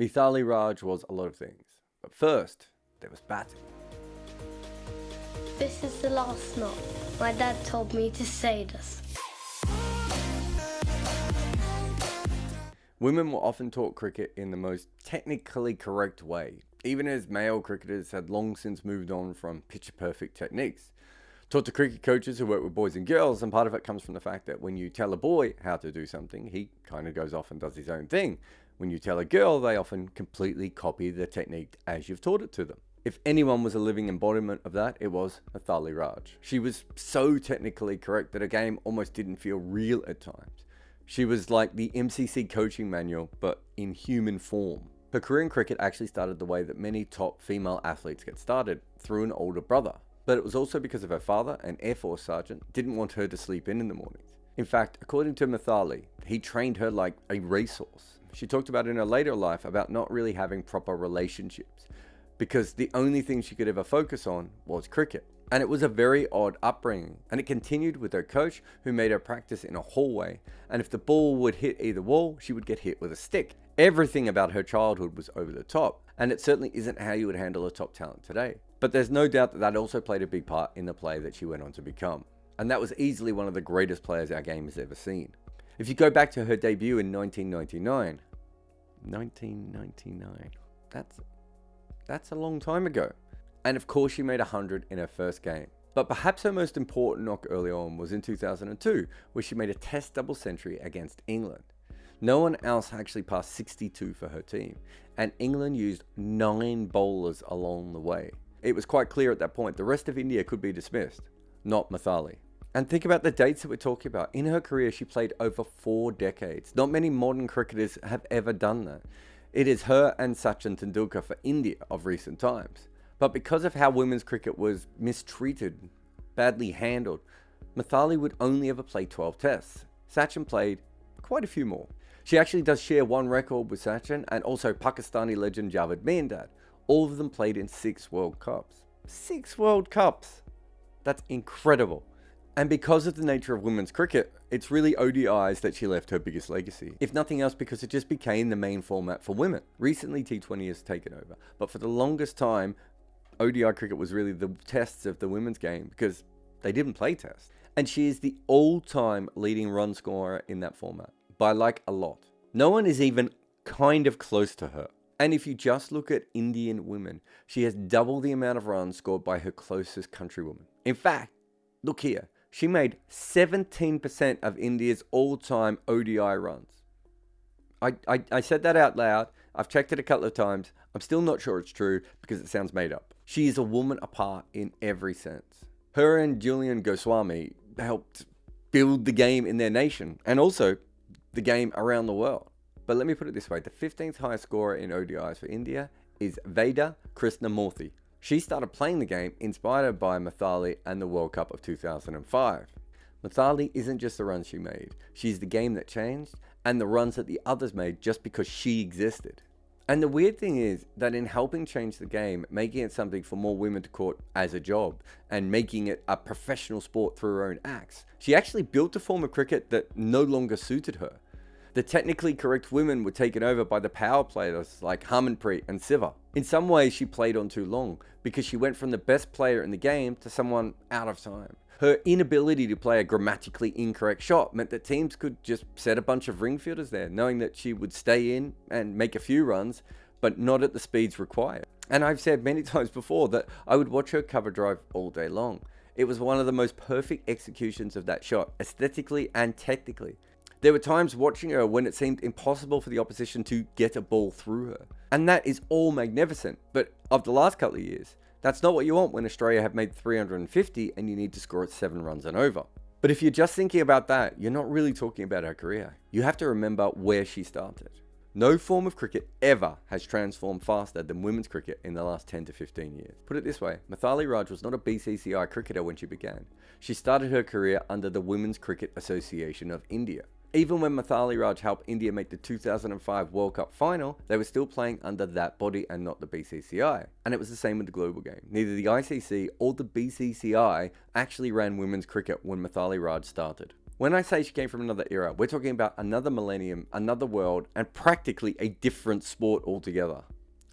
Mithali Raj was a lot of things, but first, there was batting. This is the last knot. My dad told me to say this. Women were often taught cricket in the most technically correct way, even as male cricketers had long since moved on from picture-perfect techniques. Taught to cricket coaches who work with boys and girls, and part of it comes from the fact that when you tell a boy how to do something, he kind of goes off and does his own thing. When you tell a girl, they often completely copy the technique as you've taught it to them. If anyone was a living embodiment of that, it was Mithali Raj. She was so technically correct that a game almost didn't feel real at times. She was like the MCC coaching manual, but in human form. Her career in cricket actually started the way that many top female athletes get started, through an older brother. But it was also because of her father, an Air Force sergeant, didn't want her to sleep in the mornings. In fact, according to Mithali, he trained her like a racehorse. She talked about in her later life about not really having proper relationships, because the only thing she could ever focus on was cricket. And it was a very odd upbringing, and it continued with her coach, who made her practice in a hallway, and if the ball would hit either wall, she would get hit with a stick. Everything about her childhood was over the top, and it certainly isn't how you would handle a top talent today. But there's no doubt that that also played a big part in the player that she went on to become, and that was easily one of the greatest players our game has ever seen. If you go back to her debut in 1999, that's a long time ago. And of course she made 100 in her first game. But perhaps her most important knock early on was in 2002, where she made a test double century against England. No one else actually passed 62 for her team, and England used 9 bowlers along the way. It was quite clear at that point the rest of India could be dismissed, not Mithali. And think about the dates that we're talking about. In her career, she played over 4 decades. Not many modern cricketers have ever done that. It is her and Sachin Tendulkar for India of recent times. But because of how women's cricket was mistreated, badly handled, Mithali would only ever play 12 tests. Sachin played quite a few more. She actually does share one record with Sachin and also Pakistani legend Jarrod Miandad. All of them played in 6 World Cups. 6 World Cups! That's incredible. And because of the nature of women's cricket, it's really ODIs that she left her biggest legacy. If nothing else, because it just became the main format for women. Recently, T20 has taken over, but for the longest time, ODI cricket was really the tests of the women's game because they didn't play tests. And she is the all-time leading run scorer in that format, by like a lot. No one is even kind of close to her. And if you just look at Indian women, she has double the amount of runs scored by her closest countrywoman. In fact, look here, she made 17% of India's all-time ODI runs. I said that out loud. I've checked it a couple of times. I'm still not sure it's true because it sounds made up. She is a woman apart in every sense. Her and Julian Goswami helped build the game in their nation and also the game around the world. But let me put it this way. The 15th highest scorer in ODIs for India is Veda Krishnamurthy. She started playing the game inspired by Mithali and the World Cup of 2005. Mithali isn't just the runs she made. She's the game that changed and the runs that the others made just because she existed. And the weird thing is that in helping change the game, making it something for more women to court as a job, and making it a professional sport through her own acts, she actually built a form of cricket that no longer suited her. The technically correct women were taken over by the power players like Harmanpreet and Siva. In some ways, she played on too long because she went from the best player in the game to someone out of time. Her inability to play a grammatically incorrect shot meant that teams could just set a bunch of ring fielders there, knowing that she would stay in and make a few runs, but not at the speeds required. And I've said many times before that I would watch her cover drive all day long. It was one of the most perfect executions of that shot, aesthetically and technically. There were times watching her when it seemed impossible for the opposition to get a ball through her. And that is all magnificent, but of the last couple of years, that's not what you want when Australia have made 350 and you need to score at 7 runs and over. But if you're just thinking about that, you're not really talking about her career. You have to remember where she started. No form of cricket ever has transformed faster than women's cricket in the last 10 to 15 years. Put it this way, Mithali Raj was not a BCCI cricketer when she began. She started her career under the Women's Cricket Association of India. Even when Mithali Raj helped India make the 2005 World Cup final, they were still playing under that body and not the BCCI. And it was the same with the global game. Neither the ICC or the BCCI actually ran women's cricket when Mithali Raj started. When I say she came from another era, we're talking about another millennium, another world, and practically a different sport altogether.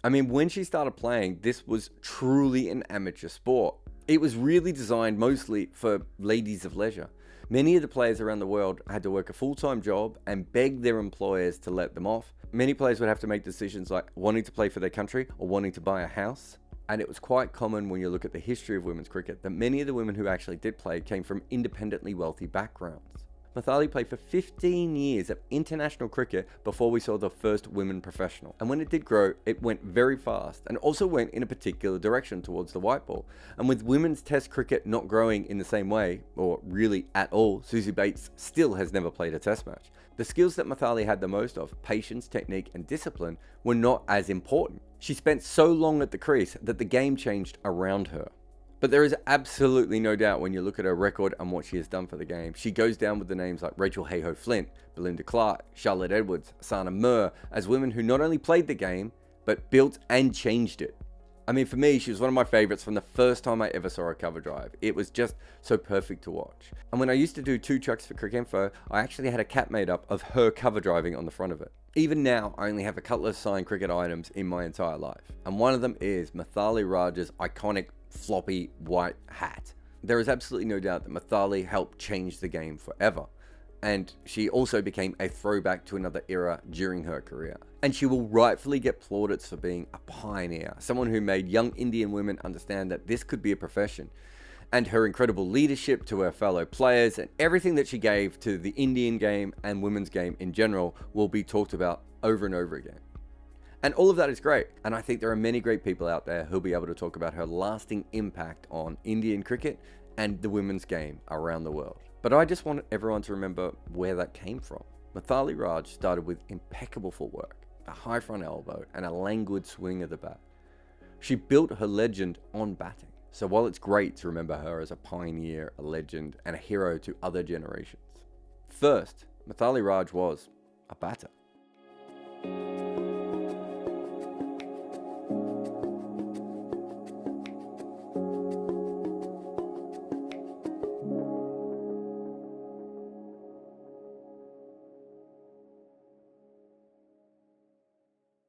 I mean, when she started playing, this was truly an amateur sport. It was really designed mostly for ladies of leisure. Many of the players around the world had to work a full-time job and beg their employers to let them off. Many players would have to make decisions like wanting to play for their country or wanting to buy a house. And it was quite common when you look at the history of women's cricket that many of the women who actually did play came from independently wealthy backgrounds. Mithali played for 15 years of international cricket before we saw the first women professional. And when it did grow, it went very fast and also went in a particular direction towards the white ball. And with women's test cricket not growing in the same way, or really at all, Suzie Bates still has never played a test match. The skills that Mithali had the most of, patience, technique, and discipline, were not as important. She spent so long at the crease that the game changed around her. But there is absolutely no doubt when you look at her record and what she has done for the game. She goes down with the names like Rachel Hayhoe Flint, Belinda Clark, Charlotte Edwards, Sana Murr as women who not only played the game, but built and changed it. I mean, for me, she was one of my favorites from the first time I ever saw her cover drive. It was just so perfect to watch. And when I used to do 2 chucks for Cricinfo, I actually had a cap made up of her cover driving on the front of it. Even now, I only have a couple of signed cricket items in my entire life. And one of them is Mithali Raj's iconic floppy white hat. There is absolutely no doubt that Mithali helped change the game forever. And she also became a throwback to another era during her career. And she will rightfully get plaudits for being a pioneer, someone who made young Indian women understand that this could be a profession. And her incredible leadership to her fellow players and everything that she gave to the Indian game and women's game in general will be talked about over and over again. And all of that is great, and I think there are many great people out there who'll be able to talk about her lasting impact on Indian cricket and the women's game around the world. But I just want everyone to remember where that came from. Mithali Raj started with impeccable footwork, a high front elbow, and a languid swing of the bat. She built her legend on batting. So while it's great to remember her as a pioneer, a legend, and a hero to other generations, first, Mithali Raj was a batter.